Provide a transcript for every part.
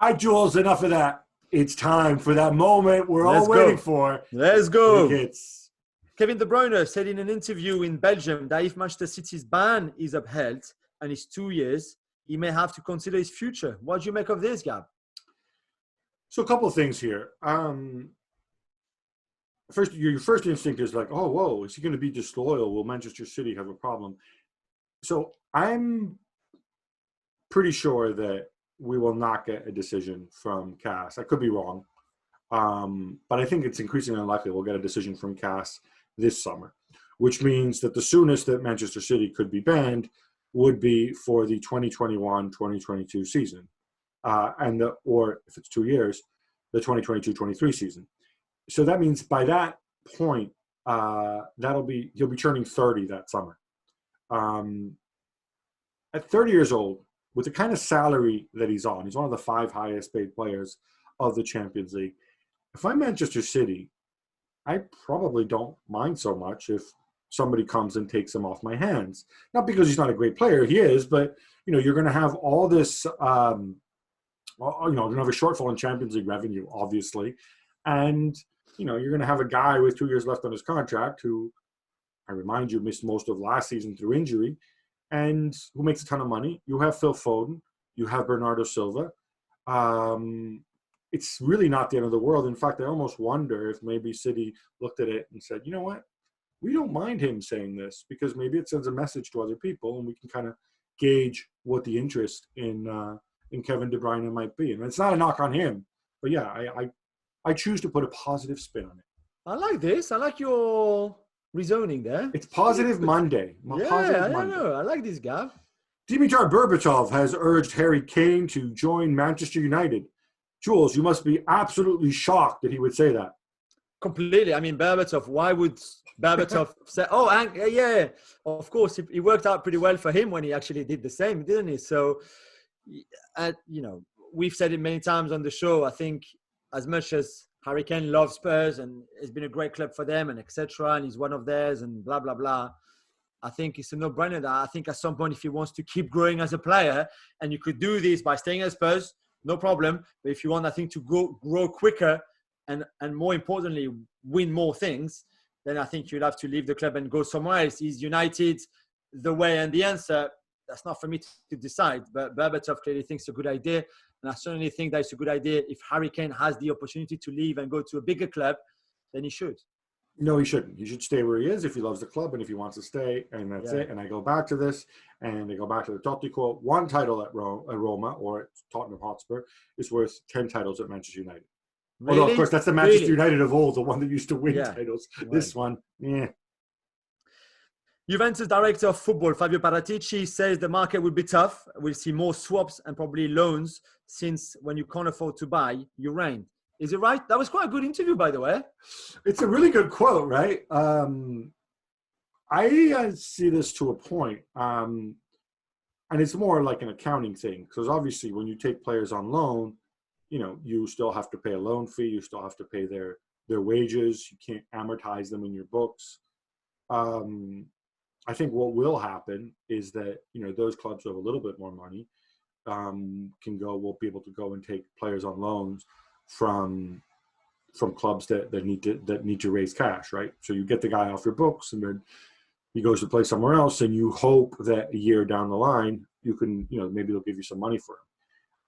All right, Jules, enough of that. It's time for that moment we're all Let's waiting go. for. Let's Big go. hits. Kevin De Bruyne said in an interview in Belgium that if Manchester City's ban is upheld and it's 2 years, he may have to consider his future. What do you make of this, Gab? So a couple of things here. First, your first instinct is like, oh, whoa, is he going to be disloyal? Will Manchester City have a problem? So I'm pretty sure that we will not get a decision from CAS. I could be wrong. But I think it's increasingly unlikely we'll get a decision from CAS this summer, which means that the soonest that Manchester City could be banned would be for the 2021-2022 season. Or if it's 2 years, the 2022-23 season. So that means by that point, he'll be turning 30 that summer. At 30 years old, with the kind of salary that he's on, he's one of the 5 highest paid players of the Champions League. If I'm Manchester City, I probably don't mind so much if somebody comes and takes him off my hands. Not because he's not a great player, he is, but you're going to have all this. You're going to have a shortfall in Champions League revenue, obviously, and you're going to have a guy with 2 years left on his contract who, I remind you, missed most of last season through injury, and who makes a ton of money. You have Phil Foden, you have Bernardo Silva. It's really not the end of the world. In fact, I almost wonder if maybe City looked at it and said, you know what, we don't mind him saying this because maybe it sends a message to other people and we can kind of gauge what the interest in Kevin De Bruyne might be. And it's not a knock on him, but yeah, I choose to put a positive spin on it. I like this. I like your reasoning there. It's positive Monday. I don't know. I like this, Gav. Dimitar Berbatov has urged Harry Kane to join Manchester United. Jules, you must be absolutely shocked that he would say that. Completely. I mean, Berbatov, why would Berbatov say, yeah, of course, it worked out pretty well for him when he actually did the same, didn't he? So, we've said it many times on the show. I think as much as Harry Kane loves Spurs and it's been a great club for them and etc., and he's one of theirs and blah, blah, blah, I think it's a no-brainer that I think at some point if he wants to keep growing as a player, and you could do this by staying at Spurs, no problem. But if you want, I think, to grow quicker and more importantly, win more things, then I think you'll have to leave the club and go somewhere else. Is United the way and the answer? That's not for me to decide. But Berbatov clearly thinks it's a good idea. And I certainly think that it's a good idea. If Harry Kane has the opportunity to leave and go to a bigger club, then he should. No, he shouldn't. He should stay where he is if he loves the club and if he wants to stay, and that's it. And I go back to this, and I go back to the Totti quote. One title at Roma or at Tottenham Hotspur is worth 10 titles at Manchester United. Really? Although, of course, that's the Manchester United of old, the one that used to win titles. Right. This one, yeah. Juventus director of football, Fabio Capello, says the market will be tough. We'll see more swaps and probably loans since when you can't afford to buy, you rent. Is it right? That was quite a good interview, by the way. It's a really good quote, right? I see this to a point. And it's more like an accounting thing. Because obviously when you take players on loan, you still have to pay a loan fee. You still have to pay their wages. You can't amortize them in your books. I think what will happen is that, those clubs who have a little bit more money will be able to go and take players on loans from clubs that need to raise cash, right? So you get the guy off your books, and then he goes to play somewhere else, and you hope that a year down the line you can, maybe they'll give you some money for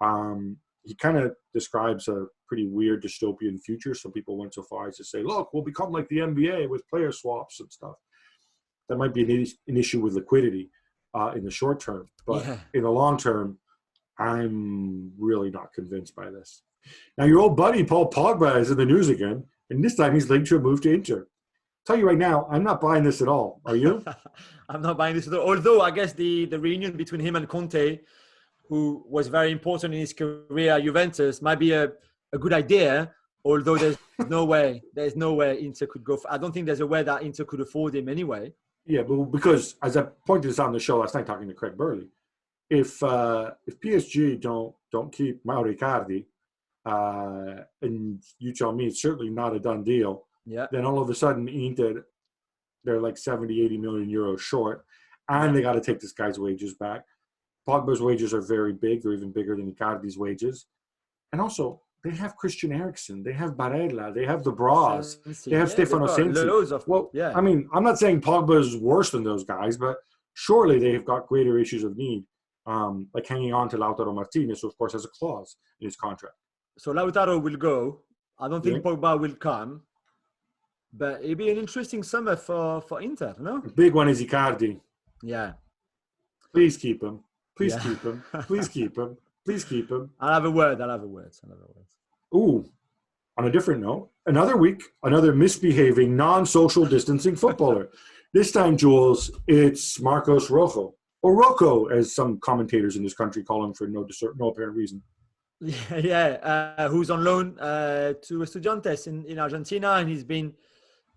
him. He kind of describes a pretty weird dystopian future. Some people went so far as to say, "Look, we'll become like the NBA with player swaps and stuff." That might be an issue with liquidity in the short term, but in the long term, I'm really not convinced by this. Now, your old buddy, Paul Pogba, is in the news again, and this time he's linked to a move to Inter. Tell you right now, I'm not buying this at all. Are you? I'm not buying this at all. Although I guess the reunion between him and Conte, who was very important in his career at Juventus, might be a good idea, although there's no way Inter could go. I don't think there's a way that Inter could afford him anyway. Yeah, but because, as I pointed this out on the show last night talking to Craig Burley, if PSG don't keep Mauro Icardi, and you tell me it's certainly not a done deal, then all of a sudden Inter, they're like 70, 80 million euros short, and they got to take this guy's wages back. Pogba's wages are very big. They're even bigger than Icardi's wages. And also, they have Christian Eriksen, they have Barella, they have the Bras, they have Yeah, they've Stefano got Sensi. loads of, Well, yeah. I mean, I'm not saying Pogba is worse than those guys, but surely they have got greater issues of need, like hanging on to Lautaro Martinez, who of course has a clause in his contract. So Lautaro will go. I don't think Yeah. Pogba will come. But it'll be an interesting summer for Inter, no? The big one is Icardi. Yeah. Please keep him. Please Yeah. keep him. Please keep him. Please keep him. I'll have a word. Ooh, on a different note, another week, another misbehaving, non-social distancing footballer. This time, Jules, it's Marcus Rojo, or Rocco, as some commentators in this country call him for no apparent reason. Yeah, who's on loan to Estudiantes in Argentina, and he's been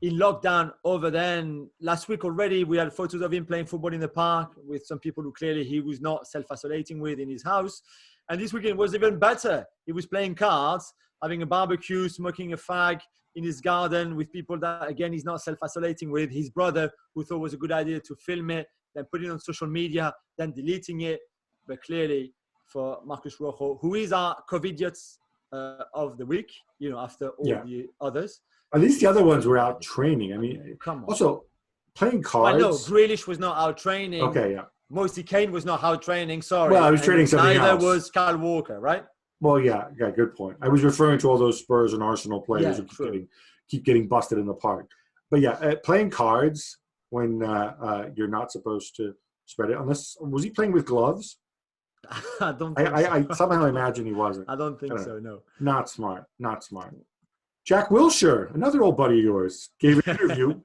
in lockdown over there. And last week already, we had photos of him playing football in the park with some people who clearly he was not self-isolating with in his house. And this weekend was even better. He was playing cards, having a barbecue, smoking a fag in his garden with people that, again, he's not self-isolating with. His brother, who thought it was a good idea to film it, then put it on social media, then deleting it. But clearly, for Marcus Rojo, who is our COVIDiots of the week, after all the others. At least the other ones were out training. I mean, come on. Also, playing cards. Well, no, Grealish was not out training. Okay, yeah. Mostly Kane was not out training, sorry. Well, I was training something else. Neither was Kyle Walker, right? Well, yeah, good point. I was referring to all those Spurs and Arsenal players who keep getting busted in the park. But yeah, playing cards when you're not supposed to spread it. Unless, was he playing with gloves? I don't think so. I somehow imagine he wasn't. I don't think so, no. Not smart. Jack Wilshere, another old buddy of yours, gave an interview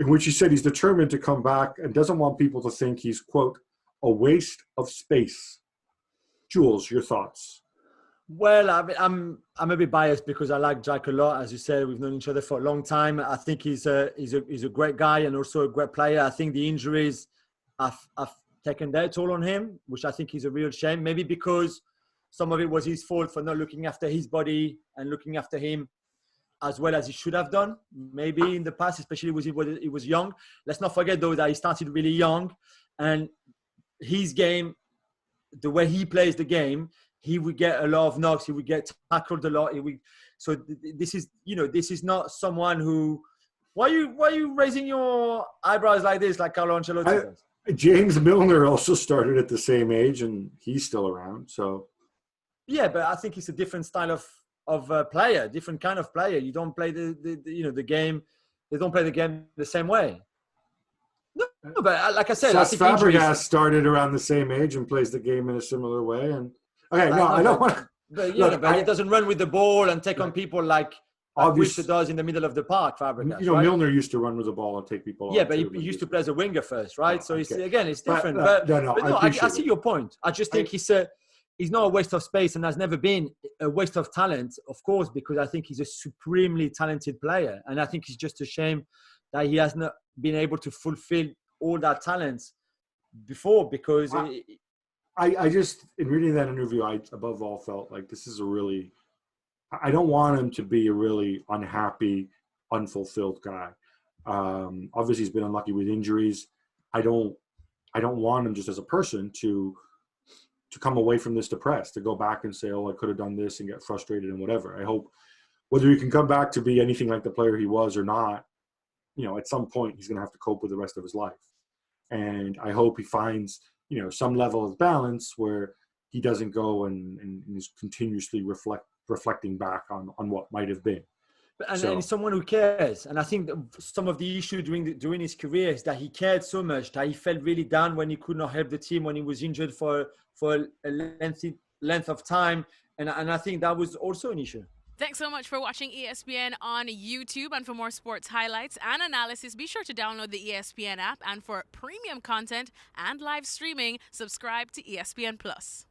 in which he said he's determined to come back and doesn't want people to think he's, quote, a waste of space. Jules, your thoughts? Well, I'm a bit biased because I like Jack a lot. As you said, we've known each other for a long time. I think he's a great guy and also a great player. I think the injuries have taken their toll on him, which I think is a real shame. Maybe because some of it was his fault for not looking after his body and looking after him as well as he should have done, maybe in the past, especially when he was young. Let's not forget, though, that he started really young. And his game, the way he plays the game, he would get a lot of knocks. He would get tackled a lot. So this is not someone who... Why are you raising your eyebrows like this, like Carlo Ancelotti does? James Milner also started at the same age, and he's still around. So yeah, but I think it's a different style of player, different kind of player. You don't play the game. They don't play the game the same way. No, but like I said, I think Fabregas started around the same age and plays the game in a similar way. And okay, I don't want. But he doesn't run with the ball and take on people like Wilshere does in the middle of the park. Fabregas, right? Milner used to run with the ball and take people. Yeah, but he used to play as a winger first, right? So it's different. But I see your point. I just think he's not a waste of space and has never been a waste of talent, of course, because I think he's a supremely talented player. And I think it's just a shame that he has not been able to fulfill all that talent before because... I just, in reading that interview, I above all felt like this is I don't want him to be a really unhappy, unfulfilled guy. Obviously, he's been unlucky with injuries. I don't want him just as a person to come away from this depressed, to go back and say, oh, I could have done this and get frustrated and whatever. I hope whether he can come back to be anything like the player he was or not, at some point he's going to have to cope with the rest of his life. And I hope he finds, some level of balance where he doesn't go and is continuously reflecting back on what might have been. And he's someone who cares. And I think some of the issue during his career is that he cared so much that he felt really down when he could not help the team, when he was injured for a length of time. And I think that was also an issue. Thanks so much for watching ESPN on YouTube. And for more sports highlights and analysis, be sure to download the ESPN app. And for premium content and live streaming, subscribe to ESPN Plus.